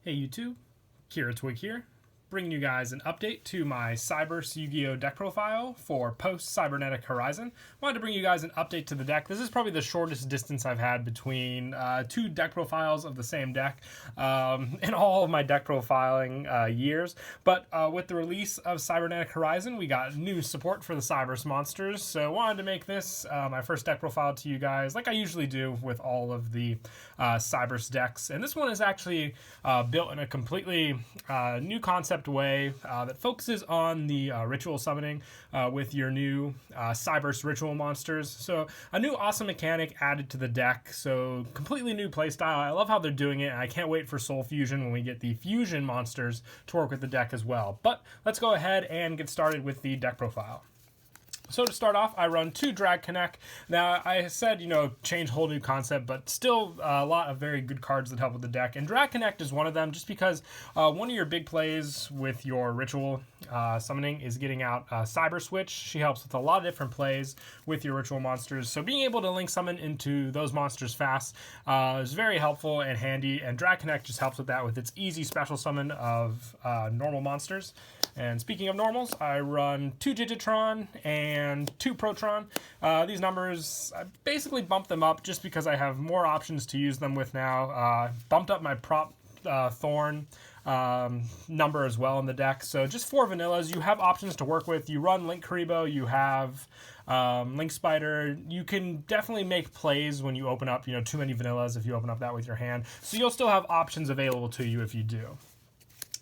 Hey YouTube, Kira Twig here, bringing you guys an update to my Cyberse Yugioh deck profile for post-Cybernetic Horizon. Wanted to bring you guys an update to the deck. This is probably the shortest distance I've had between two deck profiles of the same deck in all of my deck profiling years. But with the release of Cybernetic Horizon, we got new support for the Cyberse monsters. So wanted to make this my first deck profile to you guys, like I usually do with all of the Cyberse decks. And this one is actually built in a completely new concept way that focuses on the ritual summoning with your new Cyberse ritual monsters. So a new awesome mechanic added to the deck. So completely new playstyle. I love how they're doing it, and I can't wait for Soul Fusion when we get the fusion monsters to work with the deck as well. But let's go ahead and get started with the deck profile. So to start off, I run 2 Drag Connect. Now, I said, change whole new concept, but still a lot of very good cards that help with the deck. And Drag Connect is one of them, just because one of your big plays with your ritual summoning is getting out Cyber Switch. She helps with a lot of different plays with your ritual monsters. So being able to link summon into those monsters fast is very helpful and handy. And Drag Connect just helps with that with its easy special summon of normal monsters. And speaking of normals, I run 2 Digitron and 2 Protron. These numbers, I basically bumped them up just because I have more options to use them with now. Bumped up my Prop Thorn number as well in the deck. So just 4 vanillas. You have options to work with. You run Link Karibo. You have Link Spider. You can definitely make plays when you open up, too many vanillas if you open up that with your hand. So you'll still have options available to you if you do.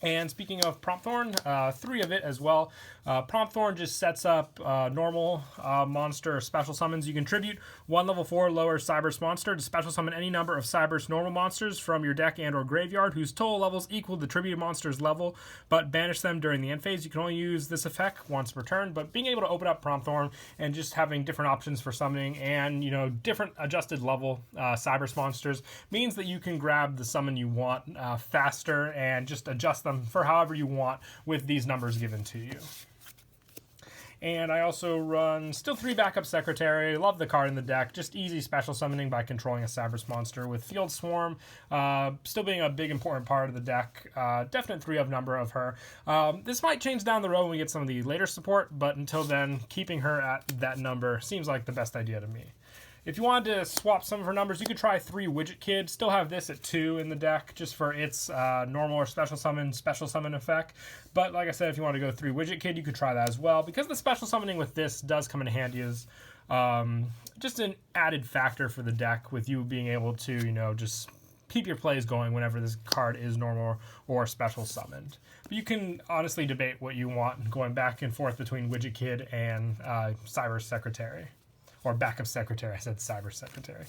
And speaking of Prompt Thorn, 3 of it as well. Prompt Thorn just sets up normal monster special summons. You contribute 1 level 4 lower Cyberse monster to special summon any number of Cyberse normal monsters from your deck and or graveyard whose total levels equal the tribute monster's level, but banish them during the end phase. You can only use this effect once per turn, but being able to open up Prompt Thorn and just having different options for summoning and, different adjusted level Cyberse monsters means that you can grab the summon you want faster and just adjust them for however you want with these numbers given to you. And I also run still 3 backup Secretary. Love the card in the deck. Just easy special summoning by controlling a Cyberse monster with Field Swarm still being a big important part of the deck. Definite 3 of number of her. This might change down the road when we get some of the later support, but until then, keeping her at that number seems like the best idea to me. If you wanted to swap some of her numbers, you could try 3 Widget Kid. Still have this at 2 in the deck, just for its normal or special summon effect. But like I said, if you want to go 3 Widget Kid, you could try that as well. Because the special summoning with this does come in handy as just an added factor for the deck, with you being able to, just keep your plays going whenever this card is normal or special summoned. But you can honestly debate what you want, going back and forth between Widget Kid and Cyber Secretary. Or backup Secretary, I said Cyber Secretary.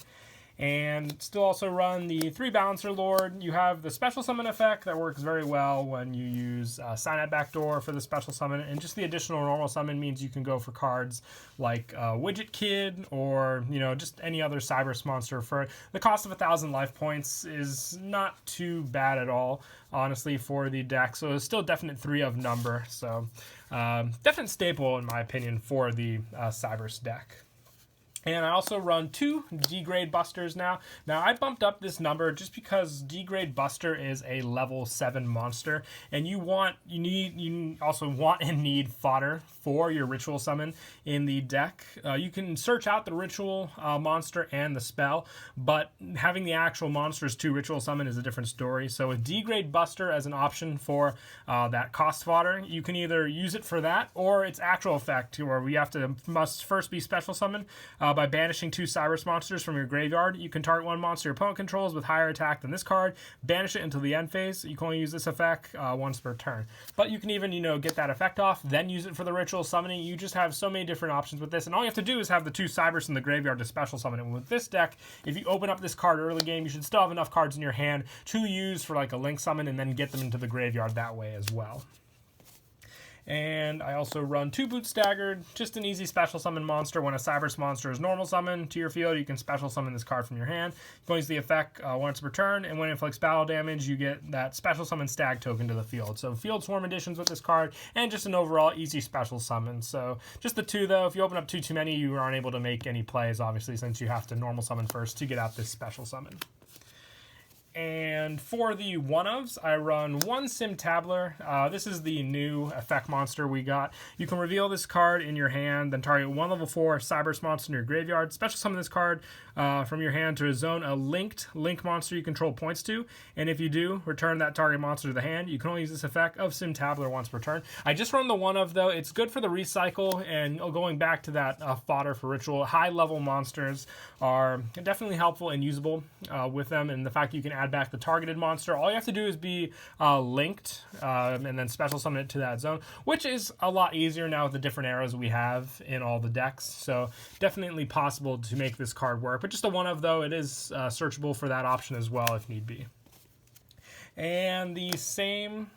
And still also run the 3 Balancer Lord. You have the special summon effect that works very well when you use Sign Backdoor for the special summon, and just the additional normal summon means you can go for cards like Widget Kid or just any other Cyberse monster. For the cost of 1,000 life points is not too bad at all, honestly, for the deck. So it's still definite 3 of number. So definite staple in my opinion for the Cyberse deck. And I also run 2 D-Grade Busters now. Now, I bumped up this number just because D-Grade Buster is a level 7 monster, and you also want and need fodder for your ritual summon in the deck. You can search out the ritual monster and the spell, but having the actual monsters to ritual summon is a different story. So with D-Grade Buster as an option for that cost fodder, you can either use it for that or its actual effect, where we must first be special summoned by banishing 2 Cyberse monsters from your graveyard. You can target 1 monster your opponent controls with higher attack than this card, banish it until the end phase. You can only use this effect once per turn. But you can even, get that effect off, then use it for the ritual summoning. You just have so many different options with this, and all you have to do is have the 2 Cyberse in the graveyard to special summon it. With this deck, if you open up this card early game, you should still have enough cards in your hand to use for like a Link summon and then get them into the graveyard that way as well. And I also run 2 Boot Staggered, just an easy special summon monster. When a Cyberse monster is normal summoned to your field, you can special summon this card from your hand. You can use the effect once per turn, and when it inflicts battle damage, you get that special summon stag token to the field. So Field Swarm additions with this card, and just an overall easy special summon. So just the 2 though. If you open up too many, you aren't able to make any plays, obviously, since you have to normal summon first to get out this special summon. And for the one-ofs, I run one Cybernetic. This is the new effect monster we got. You can reveal this card in your hand, then target one level 4 Cyberse monster in your graveyard. Special summon this card from your hand to a zone a linked link monster you control points to. And if you do, return that target monster to the hand. You can only use this effect of Cybernetic once per turn. I just run the one-of, though. It's good for the recycle, and going back to that fodder for ritual. High-level monsters are definitely helpful and usable with them, and the fact you can add back the targeted monster. All you have to do is be linked and then special summon it to that zone, which is a lot easier now with the different arrows we have in all the decks. So definitely possible to make this card work. But just a one-of, though, it is searchable for that option as well if need be. And the same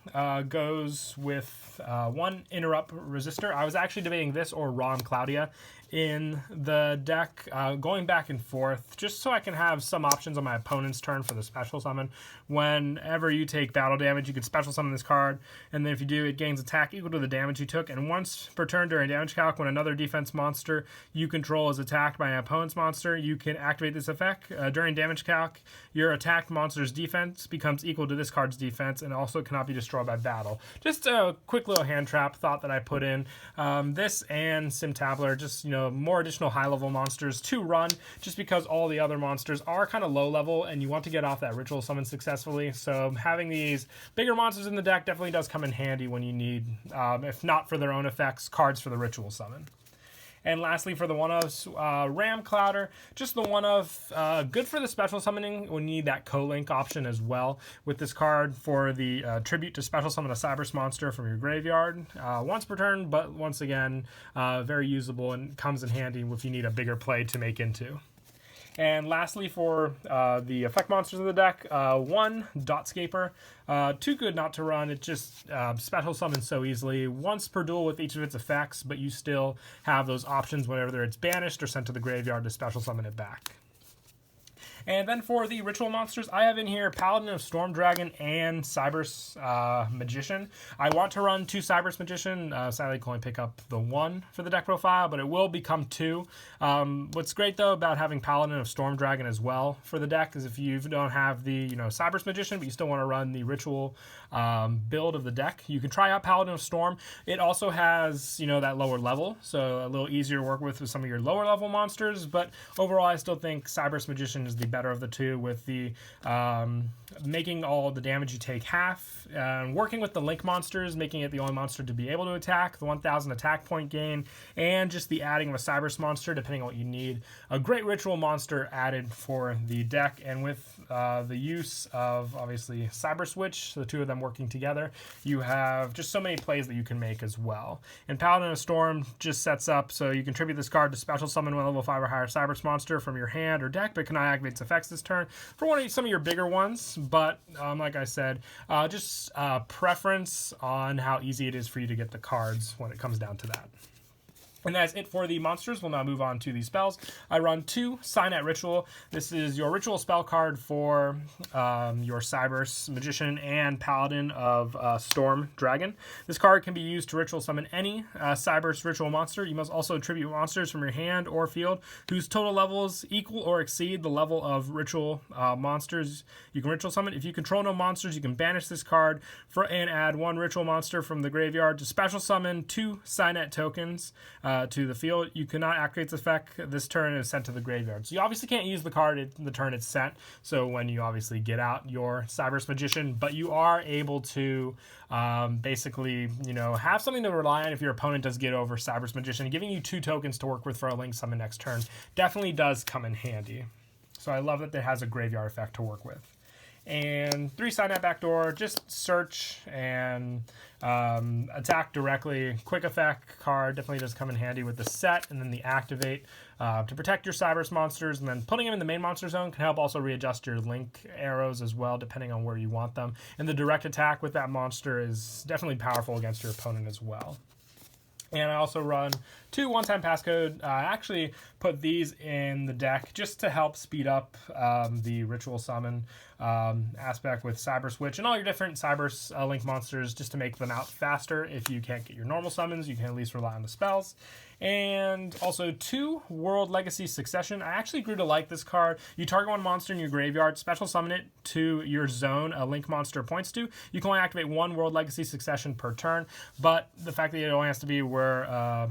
goes with one Interrupt Resistor. I was actually debating this or Ron Claudia in the deck, going back and forth, just so I can have some options on my opponent's turn for the special summon. Whenever you take battle damage, you can special summon this card, and then if you do, it gains attack equal to the damage you took, and once per turn during damage calc, when another defense monster you control is attacked by an opponent's monster, you can activate this effect. During damage calc, your attacked monster's defense becomes equal to this card's defense, and also cannot be destroyed by battle. Just a quick little hand trap thought that I put in. This and Cybernetic, just, more additional high-level monsters to run, just because all the other monsters are kind of low-level, and you want to get off that ritual summon successfully. So having these bigger monsters in the deck definitely does come in handy when you need, if not for their own effects, cards for the ritual summon. And lastly, for the one-ofs, Ram Clouder, just the one-of, good for the special summoning when you need that co-link option as well with this card for the tribute to special summon a Cyberse monster from your graveyard once per turn, but once again, very usable and comes in handy if you need a bigger play to make into. And lastly, for the effect monsters of the deck, one Dotscaper. Too good not to run. It just special summons so easily. Once per duel with each of its effects, but you still have those options whenever it's banished or sent to the graveyard to special summon it back. And then for the ritual monsters, I have in here Paladin of Storm Dragon and Cyberse Magician. I want to run 2 Cyberse Magician. Sadly, I can only pick up the 1 for the deck profile, but it will become 2. What's great, though, about having Paladin of Storm Dragon as well for the deck is if you don't have the Cyberse Magician, but you still want to run the ritual build of the deck, you can try out Paladin of Storm. It also has, that lower level, so a little easier to work with some of your lower level monsters, but overall, I still think Cyberse Magician is the better of the two, with the making all the damage you take half, working with the link monsters, making it the only monster to be able to attack, the 1000 attack point gain, and just the adding of a Cyberse monster depending on what you need. A great ritual monster added for the deck, and with the use of obviously Cyber Switch, the two of them working together, you have just so many plays that you can make as well. And Paladin of Storm just sets up so you can tribute this card to special summon one level 5 or higher Cyberse monster from your hand or deck, but cannot activate its effects this turn for some of your bigger ones. But like I said, just preference on how easy it is for you to get the cards when it comes down to that. And that's it for the monsters. We'll now move on to the spells. I run 2 Cybernetic Ritual. This is your ritual spell card for your Cyberse Magician and Paladin of Storm Dragon. This card can be used to ritual summon any Cyberse ritual monster. You must also tribute monsters from your hand or field whose total levels equal or exceed the level of ritual monsters you can ritual summon. If you control no monsters, you can banish this card and add 1 ritual monster from the graveyard to special summon 2 Cybernetic tokens to the field. You cannot activate this effect. This turn is sent to the graveyard. So you obviously can't use the card the turn it's sent, so when you obviously get out your Cyberse Magician, but you are able to basically, have something to rely on if your opponent does get over Cyberse Magician. Giving you 2 tokens to work with for a link summon next turn definitely does come in handy. So I love that it has a graveyard effect to work with. And 3 Cybernetic Backdoor, just search and attack directly. Quick effect card definitely does come in handy with the set and then the activate to protect your Cyberse monsters, and then putting them in the main monster zone can help also readjust your link arrows as well depending on where you want them. And the direct attack with that monster is definitely powerful against your opponent as well. And I also run 2 one-time passcode. I actually put these in the deck just to help speed up the ritual summon aspect with Cyber Switch and all your different Cyberse Link monsters, just to make them out faster. If you can't get your normal summons, you can at least rely on the spells. And also 2 World Legacy Succession. I actually grew to like this card. You target one monster in your graveyard, special summon it to your zone a Link monster points to. You can only activate 1 World Legacy Succession per turn, but the fact that it only has to be where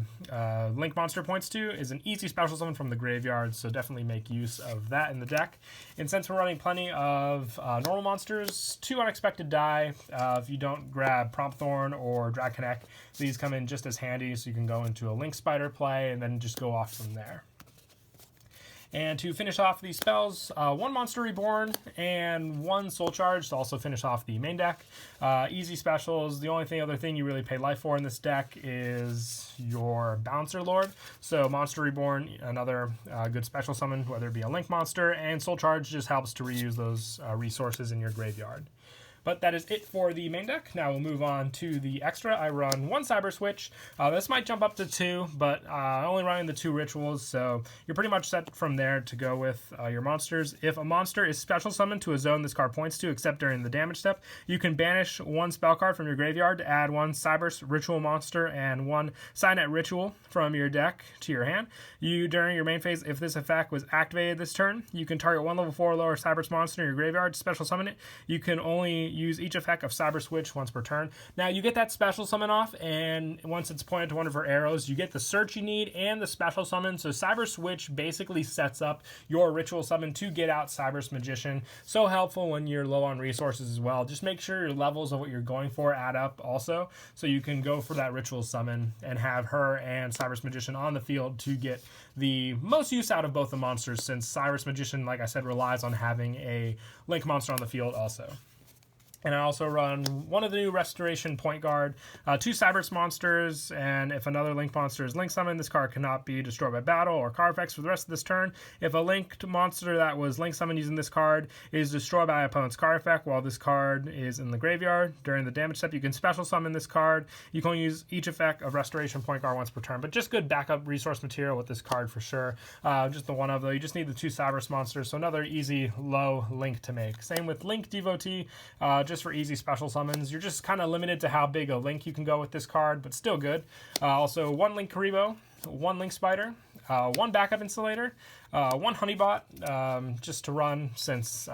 Link monster points to is an easy special summon from the graveyard, so definitely make use of that in the deck. And since we're running plenty of normal monsters, 2 Unexpected Die. If you don't grab Prompt Thorn or Drag Connect, these come in just as handy, so you can go into a Link Spider play and then just go off from there. And to finish off these spells, 1 Monster Reborn and 1 Soul Charge to also finish off the main deck. Easy specials. The only other thing you really pay life for in this deck is your Bouncer Lord. So Monster Reborn, another good special summon, whether it be a Link monster, and Soul Charge just helps to reuse those resources in your graveyard. But that is it for the main deck. Now we'll move on to the extra. I run 1 Cyber Switch. This might jump up to 2, but only running the 2 rituals, so you're pretty much set from there to go with your monsters. If a monster is special summoned to a zone this card points to, except during the damage step, you can banish 1 spell card from your graveyard to add 1 Cyberse Ritual monster and 1 Cybernetic Ritual from your deck to your hand. During your main phase, if this effect was activated this turn, you can target 1 level 4 or lower Cyberse monster in your graveyard, special summon it. You can only use each effect of Cyber Switch once per turn. Now you get that special summon off, and once it's pointed to one of her arrows, you get the search you need and the special summon. So Cyber Switch basically sets up your ritual summon to get out Cyberse Magician. So helpful when you're low on resources as well. Just make sure your levels of what you're going for add up also, so you can go for that ritual summon and have her and Cyberse Magician on the field to get the most use out of both the monsters, since Cyberse Magician, like I said, relies on having a Link monster on the field also. And I also run 1 of the new Restoration Point Guard, 2 Cyberse monsters, and if another Link monster is Link summoned, this card cannot be destroyed by battle or card effects for the rest of this turn. If a linked monster that was Link summoned using this card is destroyed by an opponent's card effect while this card is in the graveyard, during the damage step, you can special summon this card. You can only use each effect of Restoration Point Guard once per turn, but just good backup resource material with this card for sure. Just the one of, though, you just need the 2 Cyberse monsters, so another easy low Link to make. Same with Link Devotee, just for easy special summons. You're just kind of limited to how big a Link you can go with this card, but still good. Also 1 Link Karibo, 1 Link Spider, 1 Backup Insulator, 1 Honeybot, just to run, since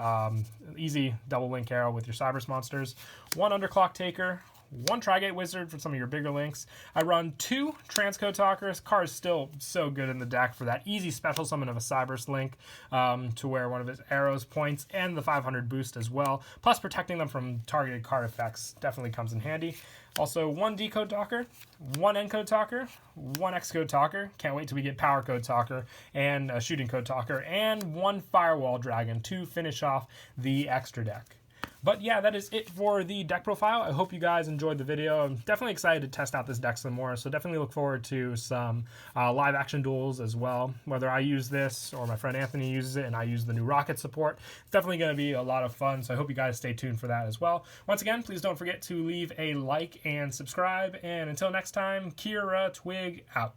easy double Link arrow with your Cyberse monsters, 1 Underclock Taker, 1 Trigate Wizard for some of your bigger links. I run 2 Transcode Talkers. Card is still so good in the deck for that easy special summon of a Cyberse Link, to where one of his arrows points, and the 500 boost as well. Plus protecting them from targeted card effects definitely comes in handy. Also 1 Decode Talker, 1 Encode Talker, 1 Xcode Talker. Can't wait till we get Power Code Talker and Shooting Code Talker, and 1 Firewall Dragon to finish off the extra deck. But yeah, that is it for the deck profile. I hope you guys enjoyed the video. I'm definitely excited to test out this deck some more, so definitely look forward to some live action duels as well. Whether I use this or my friend Anthony uses it and I use the new Rocket support, it's definitely going to be a lot of fun, so I hope you guys stay tuned for that as well. Once again, please don't forget to leave a like and subscribe, and until next time, Kira Twig out.